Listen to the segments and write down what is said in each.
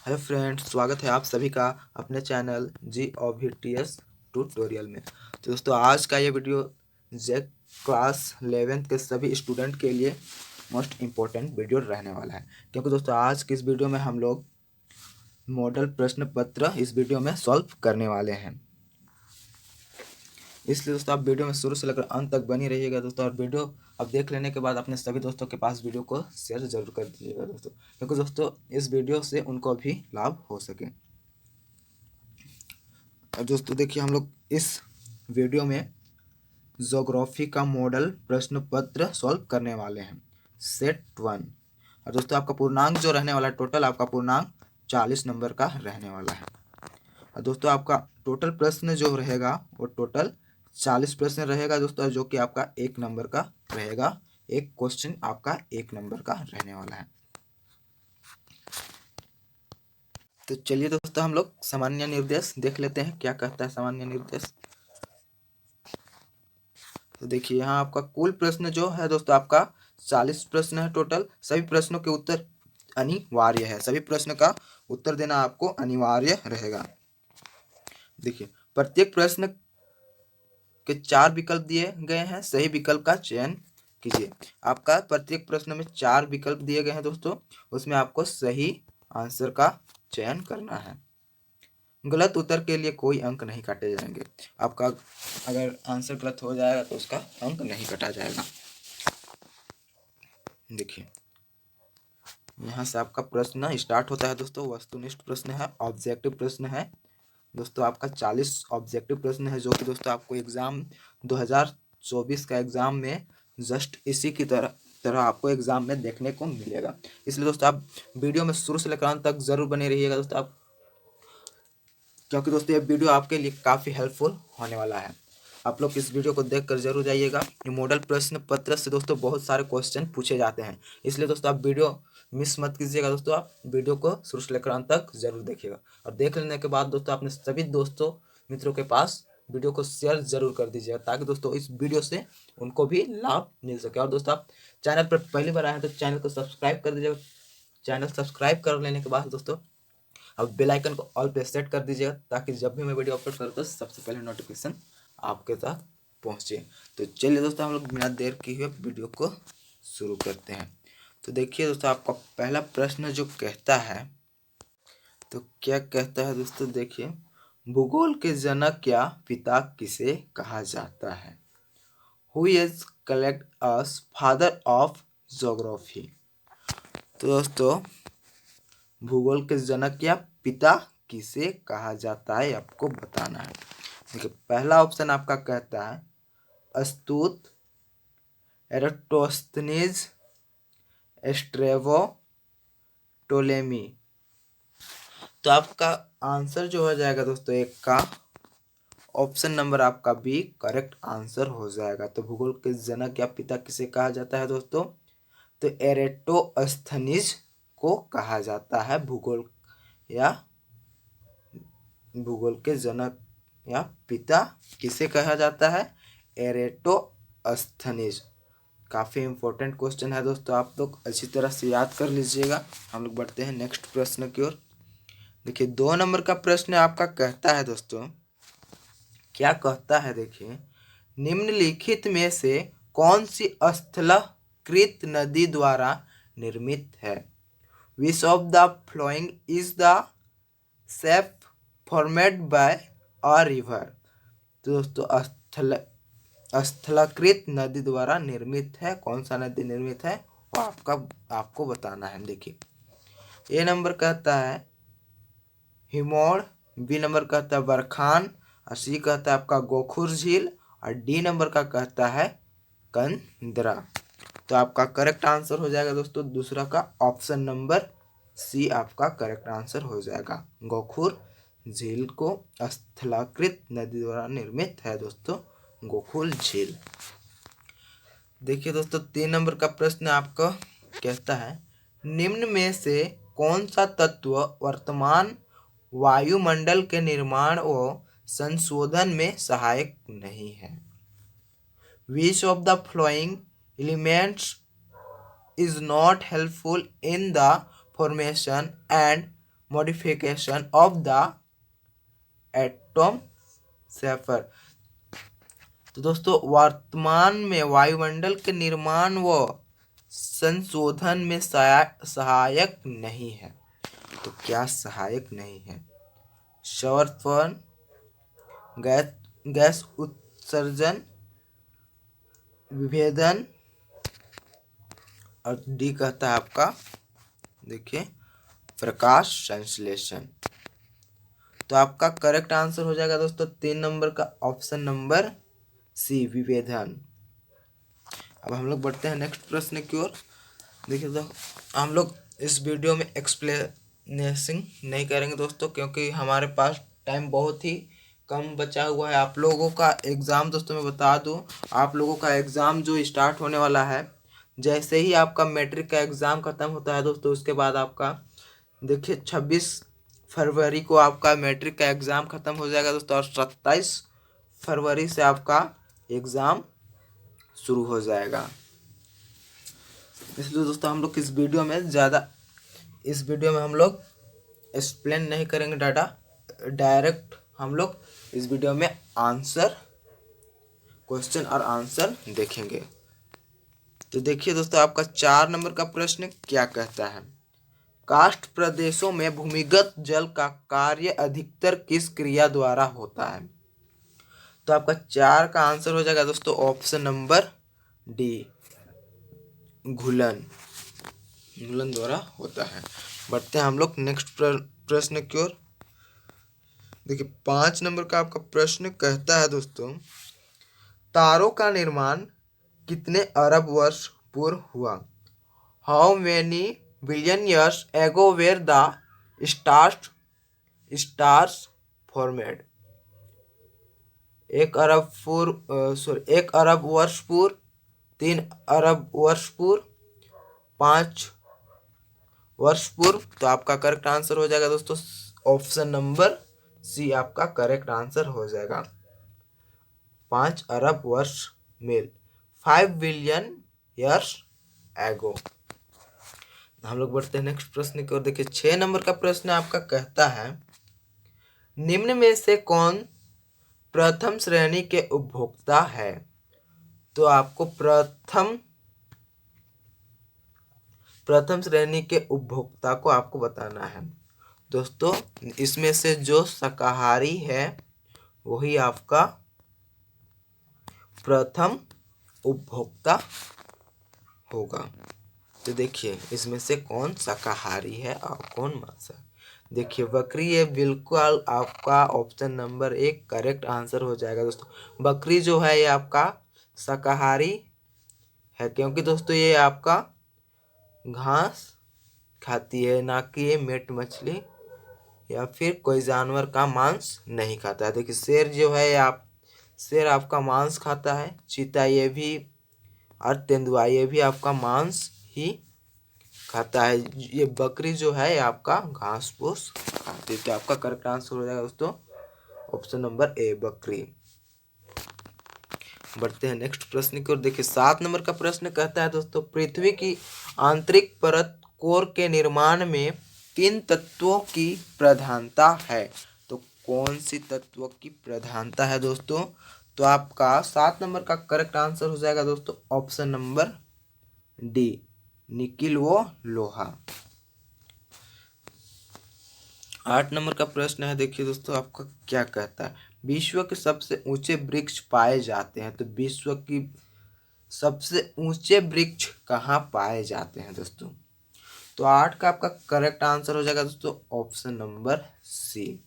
Hello friends, स्वागत है आप सभी का अपने चैनल GOVTS ट्यूटोरियल में। तो दोस्तों, आज का ये वीडियो जेक क्लास 11th के सभी स्टूडेंट के लिए मोस्ट इम्पोर्टेंट वीडियो रहने वाला है, क्योंकि दोस्तों आज की इस वीडियो में हम लोग मॉडल प्रश्न पत्र इस वीडियो में सॉल्व करने वाले हैं। इसलिए दोस्तों आप वीडियो में शुरू से लेकर अंत तक बनी रहिएगा दोस्तों। और वीडियो अब देख लेने के बाद अपने सभी दोस्तों के पास वीडियो को शेयर जरूर कर दीजिएगा दोस्तों, क्योंकि दोस्तों इस वीडियो से उनको भी लाभ हो सके। और दोस्तों देखिए, हम लोग इस वीडियो में ज्योग्राफी का मॉडल प्रश्न पत्र सॉल्व करने वाले हैं, सेट 1। और दोस्तों आपका पूर्णांक जो रहने वाला है, टोटल आपका पूर्णांक 40 नंबर का रहने वाला है। और दोस्तों आपका टोटल प्रश्न जो रहेगा वो टोटल 40 प्रश्न रहेगा दोस्तों, जो कि आपका 1 नंबर का रहेगा। एक क्वेश्चन आपका 1 नंबर का रहने वाला है। तो चलिए दोस्तों, हम लोग सामान्य निर्देश देख लेते हैं, क्या कहता है सामान्य निर्देश। तो देखिए, यहाँ आपका कुल प्रश्न जो है दोस्तों, आपका 40 प्रश्न है टोटल। सभी प्रश्नों के उत्तर अनिवार्य है, सभी प्रश्न का उत्तर देना आपको अनिवार्य रहेगा। देखिए, प्रत्येक प्रश्न के 4 विकल्प दिए गए हैं, सही विकल्प का चयन कीजिए। आपका प्रत्येक प्रश्न में 4 विकल्प दिए गए हैं दोस्तों, उसमें आपको सही आंसर का चयन करना है। गलत उत्तर के लिए कोई अंक नहीं काटे जाएंगे। आपका अगर आंसर गलत हो जाएगा तो उसका अंक नहीं काटा जाएगा। देखिए, यहाँ से आपका प्रश्न स्टार्ट होता है दोस्तों। वस्तुनिष्ठ प्रश्न है, ऑब्जेक्टिव प्रश्न है दोस्तों। आपका 40 ऑब्जेक्टिव प्रश्न है, जो कि दोस्तों आपको एग्जाम 2024 का एग्जाम में जस्ट इसी की तरह आपको एग्जाम में देखने को मिलेगा। इसलिए दोस्तों आप वीडियो में शुरू से लेकर अंत तक जरूर बने रहिएगा दोस्तों आप, क्योंकि दोस्तों ये वीडियो आपके लिए काफ़ी हेल्पफुल होने वाला है। आप लोग इस वीडियो को देखकर जरूर जाइएगा। ये मॉडल प्रश्न पत्र से दोस्तों बहुत सारे क्वेश्चन पूछे जाते हैं, इसलिए दोस्तों आप वीडियो मिस मत कीजिएगा दोस्तों। आप वीडियो को शुरू से लेकर अंत तक जरूर देखिएगा, और देख लेने के बाद दोस्तों अपने सभी दोस्तों मित्रों के पास वीडियो को शेयर जरूर कर दीजिएगा, ताकि दोस्तों इस वीडियो से उनको भी लाभ मिल सके। और दोस्तों आप चैनल पर पहली बार आए हैं तो चैनल को सब्सक्राइब कर दीजिएगा। चैनल सब्सक्राइब कर लेने के बाद दोस्तों अब बेल आइकन को ऑल पे सेट कर दीजिएगा, ताकि जब भी मैं वीडियो अपलोड करूँ तो सबसे पहले नोटिफिकेशन आपके तक पहुँचे। तो चलिए दोस्तों, हम लोग बिना देर किए हुए वीडियो को शुरू करते हैं। तो देखिए दोस्तों, आपका पहला प्रश्न जो कहता है, तो क्या कहता है दोस्तों, देखिए, भूगोल के जनक या पिता किसे कहा जाता है? Who is collect us father of geography? तो दोस्तों, भूगोल के जनक या पिता किसे कहा जाता है आपको बताना है। देखिए, पहला ऑप्शन आपका कहता है अस्तुत, एराटोस्थनीज, स्ट्रेबो, टोलेमी। तो आपका आंसर जो हो जाएगा दोस्तों, एक का ऑप्शन नंबर आपका बी करेक्ट आंसर हो जाएगा। तो भूगोल के जनक या पिता किसे कहा जाता है दोस्तों? तो एरेटोस्थनीज को कहा जाता है भूगोल के जनक या पिता किसे कहा जाता है? एरेटोस्थनीज। काफ़ी इंपॉर्टेंट क्वेश्चन है दोस्तों, आप लोग अच्छी तरह से याद कर लीजिएगा। हम लोग बढ़ते हैं नेक्स्ट प्रश्न की ओर। देखिए, 2 नंबर का प्रश्न आपका कहता है दोस्तों, क्या कहता है, देखिए, निम्नलिखित में से कौन सी स्थलकृत नदी द्वारा निर्मित है? Which of the following is the safe formed by a river? तो दोस्तों स्थलकृत नदी द्वारा निर्मित है, कौन सा नदी निर्मित है वो आपको बताना है। देखिए, ए नंबर कहता है हिमोड़, बी नंबर कहता है बरखान, और सी कहता है आपका गोखुर झील, और डी नंबर का कहता है कंदरा। तो आपका करेक्ट आंसर हो जाएगा दोस्तों दूसरा का ऑप्शन नंबर सी आपका करेक्ट आंसर हो जाएगा। गोखुर झील को स्थलाकृत नदी द्वारा निर्मित है दोस्तों, गोखुर झील। देखिए दोस्तों, 3 नंबर का प्रश्न आपका कहता है निम्न में से कौन सा तत्व वर्तमान वायुमंडल के निर्माण व संशोधन में सहायक नहीं है? Which of the flowing elements is not helpful in the formation and modification of the atom safer. तो दोस्तों वर्तमान में वायुमंडल के निर्माण व संशोधन में सहायक नहीं है। तो क्या सहायक नहीं है? संवर्धन, गैस गैस उत्सर्जन, विभेदन, और डी कहता है आपका, देखिए, प्रकाश संश्लेषण। तो आपका करेक्ट आंसर हो जाएगा दोस्तों 3 नंबर का ऑप्शन नंबर सी, विभेदन। अब हम लोग बढ़ते हैं नेक्स्ट प्रश्न की ओर। देखिए तो हम लोग इस वीडियो में एक्सप्लेनेशन नहीं करेंगे दोस्तों, क्योंकि हमारे पास टाइम बहुत ही कम बचा हुआ है। आप लोगों का एग्ज़ाम दोस्तों मैं बता दूं, आप लोगों का एग्ज़ाम जो स्टार्ट होने वाला है, जैसे ही आपका मैट्रिक का एग्ज़ाम ख़त्म होता है दोस्तों, उसके बाद आपका देखिए 26 फरवरी को आपका मैट्रिक का एग्ज़ाम ख़त्म हो जाएगा दोस्तों, और 27 फरवरी से आपका एग्ज़ाम शुरू हो जाएगा। इसलिए दोस्तों हम लोग इस वीडियो में हम लोग एक्सप्लेन नहीं करेंगे डाटा, डायरेक्ट हम लोग इस वीडियो में क्वेश्चन और आंसर देखेंगे। तो देखिए दोस्तों आपका 4 नंबर का प्रश्न क्या कहता है? काष्ठ प्रदेशों में भूमिगत जल का कार्य अधिकतर किस क्रिया द्वारा होता है? तो आपका 4 का आंसर हो जाएगा दोस्तों ऑप्शन नंबर डी, घुलन द्वारा होता है। बढ़ते हैं हम लोग नेक्स्ट प्रश्न की ओर। देखिए 5 नंबर का आपका प्रश्न कहता है दोस्तों, तारों का निर्माण कितने अरब वर्ष पूर्व हुआ? How many billion years ago were the stars formed? 1 अरब वर्ष पूर्व, 3 अरब वर्ष पूर्व, 5 वर्ष पूर्व। तो आपका करेक्ट आंसर हो जाएगा दोस्तों ऑप्शन नंबर सी, आपका करेक्ट आंसर हो जाएगा 5 अरब वर्ष में, 5 बिलियन ईयर्स एगो। हम लोग बढ़ते हैं नेक्स्ट प्रश्न की ओर। देखिए 6 नंबर का प्रश्न आपका कहता है, निम्न में से कौन प्रथम श्रेणी के उपभोक्ता है? तो आपको प्रथम श्रेणी के उपभोक्ता को आपको बताना है दोस्तों। इसमें से जो शाकाहारी है वही आपका प्रथम उपभोक्ता होगा। तो देखिए इसमें से कौन शाकाहारी है और कौन मांसाहारी। देखिए बकरी, ये बिल्कुल आपका ऑप्शन नंबर 1 करेक्ट आंसर हो जाएगा दोस्तों। बकरी जो है ये आपका शाकाहारी है, क्योंकि दोस्तों ये आपका घास खाती है, ना कि ये मीट मछली या फिर कोई जानवर का मांस नहीं खाता है। देखिए शेर जो है शेर आपका मांस खाता है, चीता ये भी, और तेंदुआ ये भी आपका मांस ही खाता है। ये बकरी जो है ये आपका घास फूस खाती है। तो आपका करेक्ट आंसर हो जाएगा दोस्तों ऑप्शन नंबर ए, बकरी। बढ़ते हैं नेक्स्ट प्रश्न की ओर। देखिए 7 नंबर का प्रश्न कहता है दोस्तों, पृथ्वी की आंतरिक परत कोर के निर्माण में किन तत्वों की प्रधानता है? तो कौन सी तत्वों की प्रधानता है दोस्तों? तो आपका 7 नंबर का करेक्ट आंसर हो जाएगा दोस्तों ऑप्शन नंबर डी, निकिल व लोहा। 8 नंबर का प्रश्न है, देखिए दोस्तों आपका क्या कहता है, विश्व के सबसे ऊंचे वृक्ष पाए जाते हैं? तो विश्व की सबसे ऊंचे वृक्ष कहाँ पाए जाते हैं दोस्तों? तो 8 का आपका करेक्ट आंसर हो जाएगा दोस्तों ऑप्शन नंबर सी,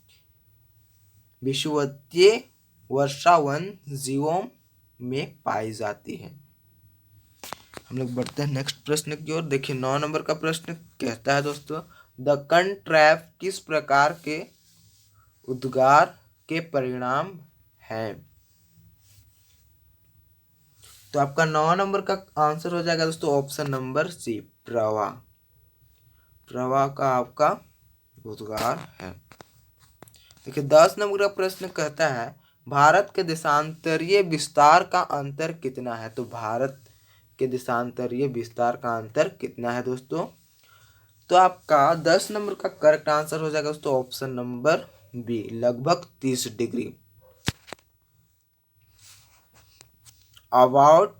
विषुवतीय वर्षावन जीवों में पाई जाती है। हम लोग बढ़ते हैं नेक्स्ट प्रश्न की ओर। देखिए 9 नंबर का प्रश्न कहता है दोस्तों, दक्कन ट्रैप किस प्रकार के उद्गार के परिणाम है? तो आपका 9 नंबर का आंसर हो जाएगा दोस्तों ऑप्शन नंबर सी, प्रवाह। प्रवाह का आपका उद्गार है। देखिए 10 नंबर का प्रश्न कहता है, भारत के देशांतरीय विस्तार का अंतर कितना है? तो भारत के देशांतरीय विस्तार का अंतर कितना है दोस्तों? तो आपका 10 नंबर का करेक्ट आंसर हो जाएगा दोस्तों ऑप्शन नंबर बी, लगभग 30 डिग्री, अबाउट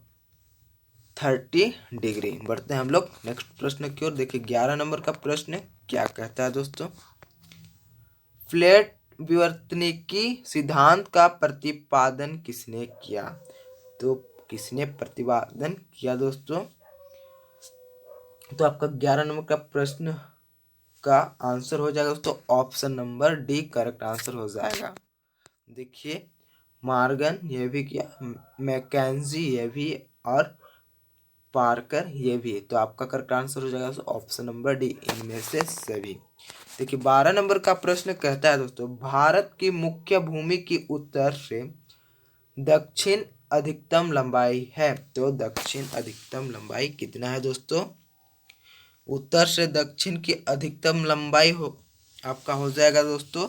30 डिग्री। बढ़ते हैं हम लोग नेक्स्ट प्रश्न की ओर। देखिए 11 नंबर का प्रश्न क्या कहता है दोस्तों, फ्लैट विवर्तनिकी सिद्धांत का प्रतिपादन किसने किया? तो किसने प्रतिपादन किया दोस्तों? तो आपका 11 नंबर का प्रश्न का आंसर हो जाएगा दोस्तों option number D, correct answer हो जाएगा। देखिए मार्गन ये भी किया, मैकेंजी ये भी, और पार्कर ये भी। तो आपका करेक्ट आंसर हो जाएगा ऑप्शन नंबर डी, इनमें से सभी। देखिए 12 नंबर का प्रश्न कहता है दोस्तों, भारत की मुख्य भूमि की उत्तर से दक्षिण अधिकतम लंबाई है। तो दक्षिण अधिकतम लंबाई कितना है दोस्तों? उत्तर से दक्षिण की अधिकतम लंबाई आपका हो जाएगा दोस्तों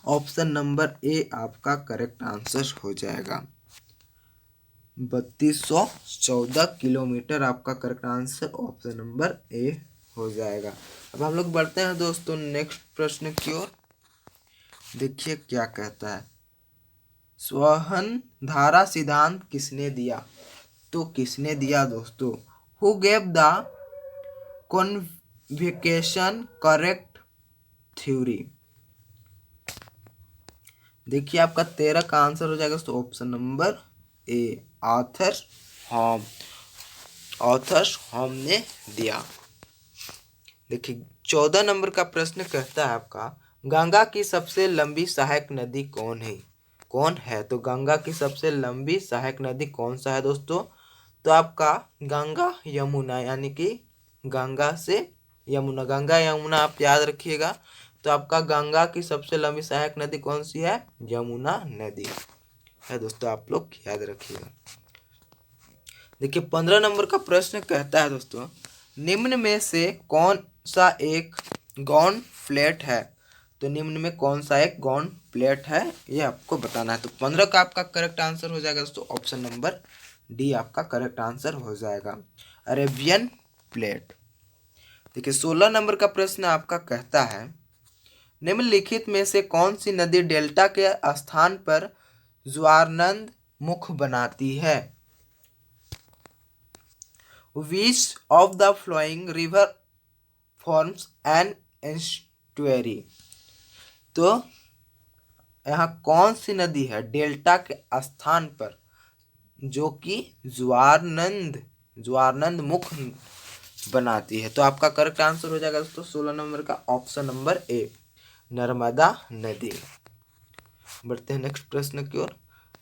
ऑप्शन नंबर ए, आपका करेक्ट आंसर हो जाएगा 3214 किलोमीटर, आपका करेक्ट आंसर ऑप्शन नंबर ए हो जाएगा। अब हम लोग बढ़ते हैं दोस्तों नेक्स्ट प्रश्न की ओर। देखिए क्या कहता है, स्वहन धारा सिद्धांत किसने दिया? तो किसने दिया दोस्तों? Who gave the convocation correct theory? देखिए आपका 13 का आंसर हो जाएगा दोस्तों ऑप्शन नंबर ए, आर्थर हॉम, ऑथर्स हॉम ने दिया। देखिए 14 नंबर का प्रश्न कहता है आपका, गंगा की सबसे लंबी सहायक नदी कौन है? कौन है? तो गंगा की सबसे लंबी सहायक नदी कौन सा है दोस्तों? तो आपका गंगा यमुना, यानी कि गंगा से यमुना, गंगा यमुना आप याद रखिएगा। तो आपका गंगा की सबसे लंबी सहायक नदी कौन सी है? यमुना नदी है दोस्तों, आप लोग याद रखिएगा। देखिए 15 नंबर का प्रश्न कहता है दोस्तों, निम्न में से कौन सा एक गौण फ्लैट है? तो निम्न में कौन सा एक गौण फ्लैट है, ये आपको बताना है। तो 15 का आपका करेक्ट आंसर हो जाएगा दोस्तों ऑप्शन नंबर डी, आपका करेक्ट आंसर हो जाएगा अरेबियन प्लेट। देखिए 16 नंबर का प्रश्न आपका कहता है, निम्नलिखित में से कौन सी नदी डेल्टा के स्थान पर ज्वारनद मुख बनाती है? Which of the flowing river forms an estuary? तो यहाँ कौन सी नदी है डेल्टा के स्थान पर जो कि ज्वारनद मुख बनाती है? तो आपका करेक्ट आंसर हो जाएगा दोस्तों 16 नंबर का ऑप्शन नंबर ए, नर्मदा नदी। बढ़ते हैं नेक्स्ट प्रश्न की ओर।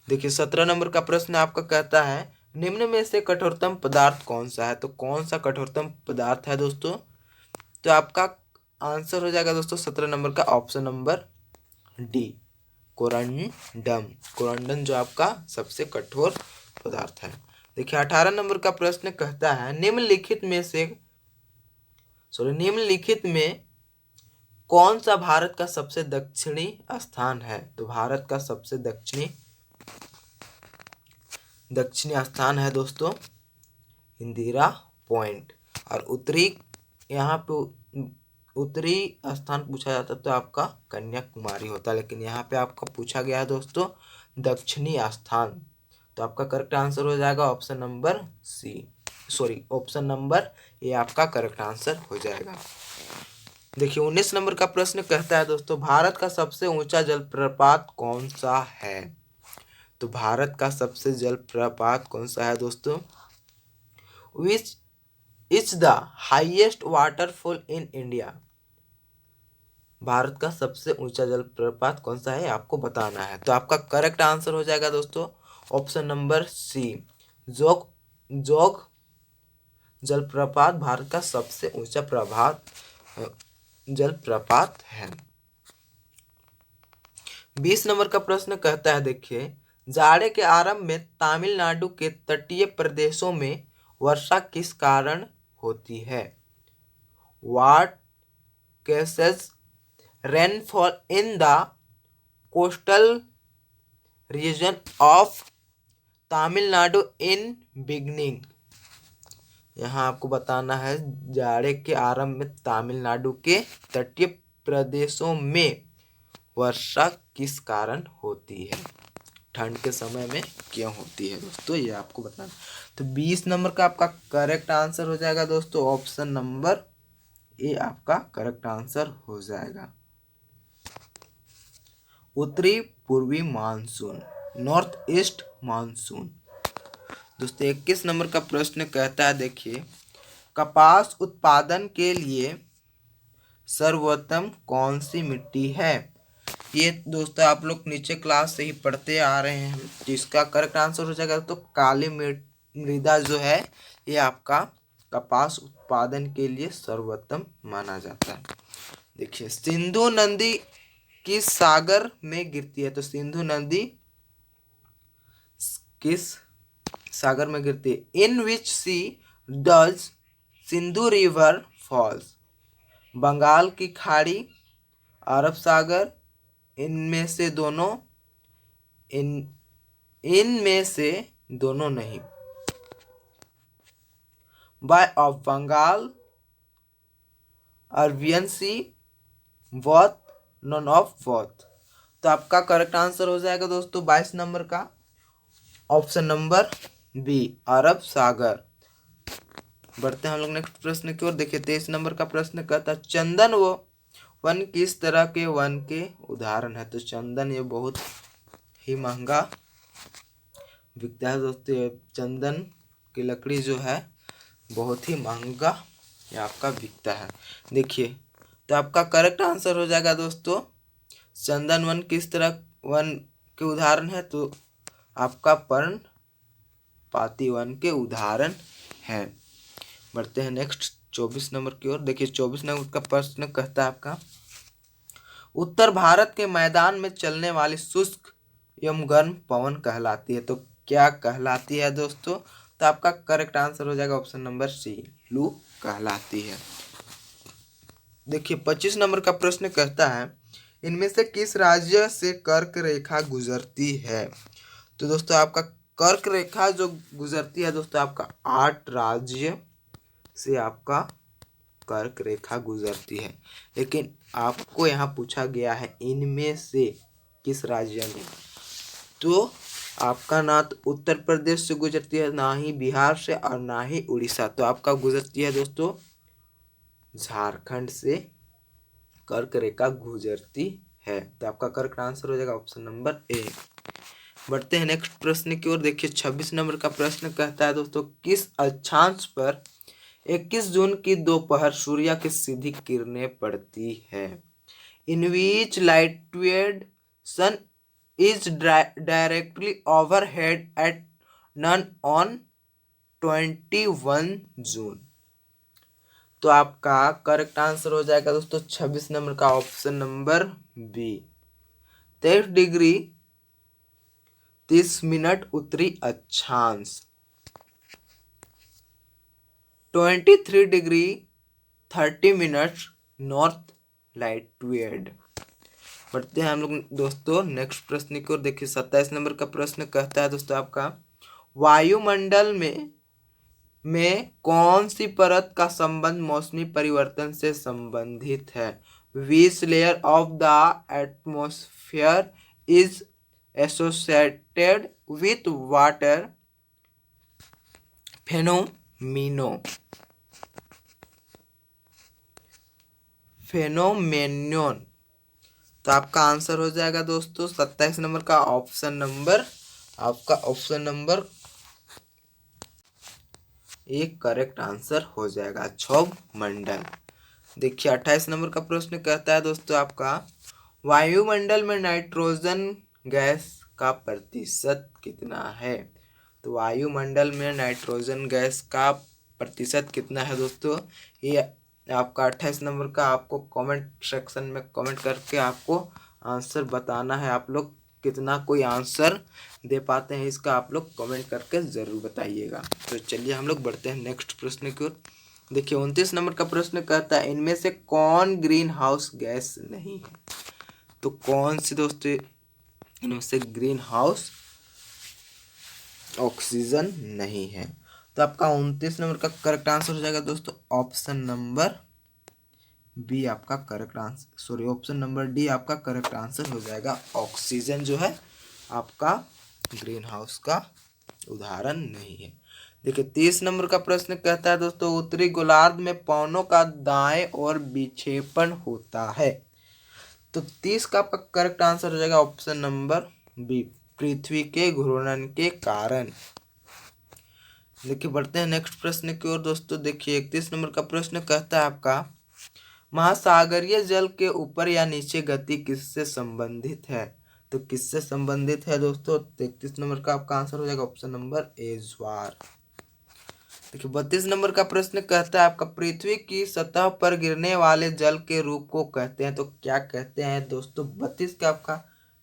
देखिए 17 नंबर का प्रश्न आपका कहता है, निम्न में से कठोरतम पदार्थ कौन सा है? तो कौन सा कठोरतम पदार्थ है दोस्तों? तो आपका आंसर हो जाएगा दोस्तों 17 नंबर का option number D, corundum. Corundum जो आपका सबसे कठोर पदार्थ है। देखिए 18 नंबर का प्रश्न कहता है, निम्नलिखित में कौन सा भारत का सबसे दक्षिणी स्थान है? तो भारत का सबसे दक्षिणी स्थान है दोस्तों इंदिरा पॉइंट। और उत्तरी, यहाँ पे उत्तरी स्थान पूछा जाता तो आपका कन्याकुमारी होता, लेकिन यहाँ पे आपका पूछा गया है दोस्तों दक्षिणी स्थान। तो आपका करेक्ट आंसर हो जाएगा option number C, option number A, आपका करेक्ट आंसर हो जाएगा। देखिए 19 नंबर का प्रश्न कहता है दोस्तों, भारत का सबसे ऊंचा जलप्रपात कौन सा है? तो भारत का सबसे जलप्रपात कौन सा है दोस्तों? Which is the highest waterfall in India? Bharat का सबसे ऊंचा जलप्रपात कौन सा है आपको बताना है। तो आपका करेक्ट आंसर हो जाएगा दोस्तों ऑप्शन नंबर सी, जोग जलप्रपात भारत का सबसे ऊंचा जलप्रपात है। 20 नंबर का प्रश्न कहता है, देखिए जाड़े के आरंभ में तमिलनाडु के तटीय प्रदेशों में वर्षा किस कारण होती है? What cases rainfall in the coastal region of Tamil Nadu in beginning? यहाँ आपको बताना है जाड़े के आरंभ में तमिलनाडु के तटीय प्रदेशों में वर्षा किस कारण होती है, ठंड के समय में क्यों होती है दोस्तों, ये आपको बताना। तो 20 नंबर का आपका करेक्ट आंसर हो जाएगा दोस्तों ऑप्शन नंबर ए आपका करेक्ट आंसर हो जाएगा। उत्तरी पूर्वी मानसून, नॉर्थ ईस्ट मानसून। दोस्तों 21 नंबर का प्रश्न कहता है, देखिए कपास उत्पादन के लिए सर्वोत्तम कौन सी मिट्टी है। ये दोस्तों आप लोग नीचे क्लास से ही पढ़ते आ रहे हैं, जिसका करेक्ट आंसर हो जाएगा तो काली मृदा जो है ये आपका कपास उत्पादन के लिए सर्वोत्तम माना जाता है। देखिए सिंधु नदी किस सागर में गिरती है, तो सिंधु नदी किस सागर में गिरती है। In which sea does Sindhu river falls, Bengal की खाड़ी, अरब सागर, इनमें से दोनों, इनमें से दोनों नहीं। Bay of Bengal, Arabian sea, both, none of both. तो आपका करेक्ट आंसर हो जाएगा दोस्तों 22 नंबर का ऑप्शन नंबर बी अरब सागर। बढ़ते हैं हम लोग नेक्स्ट प्रश्न की ओर। देखिए 23 नंबर का प्रश्न कहता है चंदन वो वन किस तरह के वन के उदाहरण है। तो चंदन ये बहुत ही महंगा बिकता है दोस्तों, ये चंदन की लकड़ी जो है बहुत ही महंगा ये आपका बिकता है। देखिए तो आपका करेक्ट आंसर हो जाएगा दोस्तों चंदन वन किस तरह वन के उदाहरण है, तो आपका पर्णपाती वन के उदाहरण है। बढ़ते हैं नेक्स्ट 24 नंबर की ओर। देखिए 24 नंबर का प्रश्न कहता है आपका उत्तर भारत के मैदान में चलने वाली शुष्क एवं गर्म पवन कहलाती है। तो क्या कहलाती है दोस्तों, तो आपका करेक्ट आंसर हो जाएगा ऑप्शन नंबर सी लू कहलाती है। देखिए 25 नंबर का प्रश्न कहता है इनमें से किस राज्य से कर्क रेखा गुजरती है। तो दोस्तों आपका कर्क रेखा जो गुजरती है दोस्तों आपका 8 राज्य से आपका कर्क रेखा गुजरती है, लेकिन आपको यहाँ पूछा गया है इनमें से किस राज्य में। तो आपका ना तो उत्तर प्रदेश से गुजरती है, ना ही बिहार से, और ना ही उड़ीसा। तो आपका गुजरती है दोस्तों झारखंड से कर्क रेखा गुजरती है। तो आपका करेक्ट आंसर हो जाएगा ऑप्शन नंबर ए। बढ़ते हैं नेक्स्ट प्रश्न की ओर। देखिए 26 नंबर का प्रश्न कहता है दोस्तों किस अक्षांश पर 21 जून की दोपहर सूर्य की सीधी किरणें पड़ती है। In which latitude sun is directly overhead at noon on 21 June. तो आपका करेक्ट आंसर हो जाएगा दोस्तों 26 नंबर का option number B 23 degree 30 minute उत्तरी अक्षांश, 23 डिग्री 30 मिनट नॉर्थ लाइटवेड। बढ़ते हैं हम लोग दोस्तों नेक्स्ट प्रश्न की ओर। देखिए 27 नंबर का प्रश्न कहता है दोस्तों आपका वायुमंडल में कौन सी परत का संबंध मौसमी परिवर्तन से संबंधित है। Which layer of the atmosphere is associated with water phenomenon. तो आपका आंसर हो जाएगा दोस्तों 27 नंबर का ऑप्शन नंबर आपका ऑप्शन नंबर एक करेक्ट आंसर हो जाएगा क्षोभ मंडल। देखिए 28 नंबर का प्रश्न कहता है दोस्तों आपका वायुमंडल में नाइट्रोजन गैस का प्रतिशत कितना है। तो वायुमंडल में नाइट्रोजन गैस का प्रतिशत कितना है दोस्तों, ये आपका 28 नंबर का आपको कमेंट सेक्शन में कमेंट करके आपको आंसर बताना है। आप लोग कितना कोई आंसर दे पाते हैं इसका आप लोग कमेंट करके ज़रूर बताइएगा। तो चलिए हम लोग बढ़ते हैं नेक्स्ट प्रश्न की ओर। देखिए 29 नंबर का प्रश्न कहता है इनमें से कौन ग्रीन हाउस गैस नहीं है। तो कौन सी दोस्तों इनमें से ग्रीन हाउस ऑक्सीजन नहीं है। तो आपका 29 नंबर का करेक्ट आंसर हो जाएगा दोस्तों ऑप्शन नंबर बी आपका correct answer, sorry option number D आपका करेक्ट आंसर हो जाएगा। ऑक्सीजन जो है आपका ग्रीन हाउस का उदाहरण नहीं है। देखिए 30 नंबर का प्रश्न कहता है दोस्तों उत्तरी गोलार्ध में पवनों का दाएं और विक्षेपण होता है। तो 30 का आपका करेक्ट आंसर हो जाएगा ऑप्शन नंबर बी पृथ्वी के घूर्णन के कारण। देखिए बढ़ते हैं नेक्स्ट प्रश्न की ओर दोस्तों। देखिए 31 नंबर का प्रश्न कहता है आपका महासागरीय जल के ऊपर या नीचे गति किससे संबंधित है। तो किससे संबंधित है दोस्तों 33 नंबर का आपका आंसर हो जाएगा ऑप्शन नंबर ए ज्वार। देखिए 32 नंबर का प्रश्न कहता है आपका पृथ्वी की सतह पर गिरने वाले जल के रूप को कहते हैं। तो क्या कहते हैं दोस्तों 32 का आपका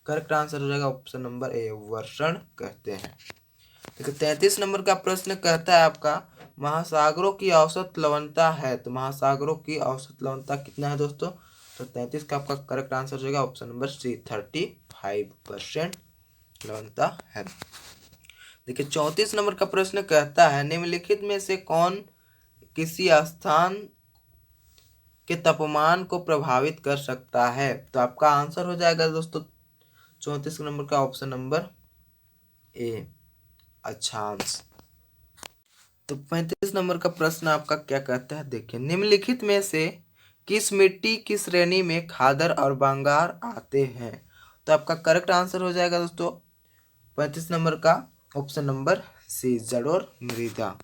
करेक्ट आंसर हो जाएगा ऑप्शन नंबर ए वर्षण कहते हैं। देखिए 33 नंबर का प्रश्न कहता है आपका महासागरों की औसत लवणता है। तो महासागरों की औसत लवणता कितना है दोस्तों। तो 33 का आपका करेक्ट आंसर हो जाएगा ऑप्शन नंबर सी 35% लवणता है। देखिए 34 नंबर का प्रश्न कहता है निम्नलिखित में से कौन किसी स्थान के तापमान को प्रभावित कर सकता है। तो आपका आंसर हो जाएगा दोस्तों 34 नंबर का ऑप्शन नंबर ए अक्षांश। तो 35 नंबर का प्रश्न आपका क्या कहता है देखिए निम्नलिखित में से किस मिट्टी की श्रेणी में खादर और बंगार आते हैं। तो आपका करेक्ट आंसर हो जाएगा दोस्तों 35 नंबर का ऑप्शन नंबर सी जड़ और मृदा।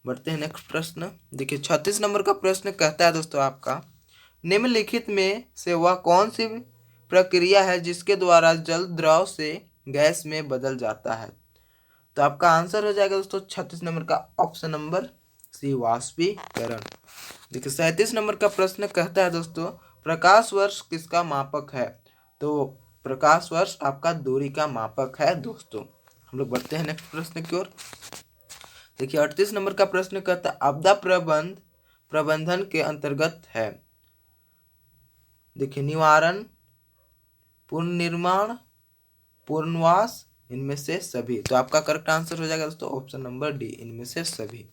बढ़ते हैं नेक्स्ट प्रश्न। देखिए 36 नंबर का प्रश्न कहता है दोस्तों आपका निम्नलिखित में से वह कौन सी प्रक्रिया है जिसके द्वारा जल द्रव से गैस में बदल जाता है। तो आपका आंसर हो जाएगा दोस्तों 36 नंबर का ऑप्शन नंबर सी वाष्पीकरण। देखिए 37 नंबर का प्रश्न कहता है दोस्तों प्रकाश वर्ष किसका मापक है। तो प्रकाश वर्ष आपका दूरी का मापक है दोस्तों। हम लोग बढ़ते हैं नेक्स्ट प्रश्न की ओर। देखिए 38 नंबर का प्रश्न कहता है आपदा प्रबंधन के अंतर्गत है। देखिए निवारण पुनर्निर्माण पुनर्वास इनमें से सभी। तो आपका करेक्ट आंसर हो जाएगा दोस्तों ऑप्शन नंबर डी इनमें से सभी।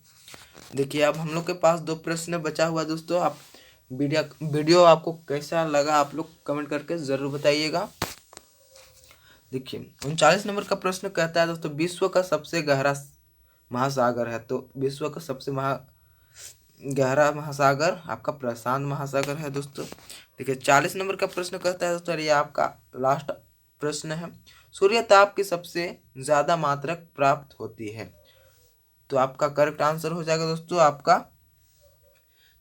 देखिए अब हम लोग के पास 2 प्रश्न बचा हुआ दोस्तों। आप वीडियो आपको कैसा लगा आप लोग कमेंट करके जरूर बताइएगा। देखिए 39 नंबर का प्रश्न कहता है दोस्तों विश्व का सबसे गहरा महासागर है। तो विश्व का सबसे गहरा महासागर आपका प्रशांत महासागर है दोस्तों। देखिए 40 नंबर का प्रश्न कहता है दोस्तों ये आपका लास्ट प्रश्न है सूर्य ताप की सबसे ज्यादा मात्रा प्राप्त होती है। तो आपका करेक्ट आंसर हो जाएगा दोस्तों आपका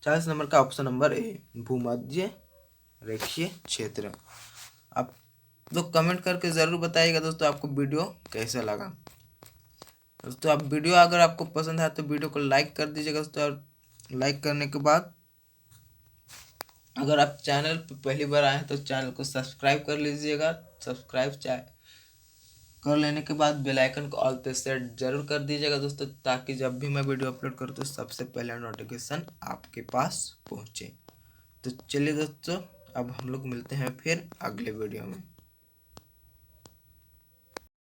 40 नंबर का ऑप्शन नंबर ए भूमध्य रेखीय क्षेत्र। आप तो कमेंट करके ज़रूर बताइएगा दोस्तों आपको वीडियो कैसा लगा। दोस्तों आप वीडियो अगर आपको पसंद है तो वीडियो को लाइक कर दीजिएगा दोस्तों। और लाइक करने के बाद अगर आप चैनल पर पहली बार आए हैं तो चैनल को सब्सक्राइब कर लीजिएगा। सब्सक्राइब कर लेने के बाद बेल आइकन को ऑल पे सेट जरूर कर दीजिएगा दोस्तों ताकि जब भी मैं वीडियो अपलोड करूँ तो सबसे पहले नोटिफिकेशन आपके पास पहुँचे। तो चलिए दोस्तों अब हम लोग मिलते हैं फिर अगले वीडियो में।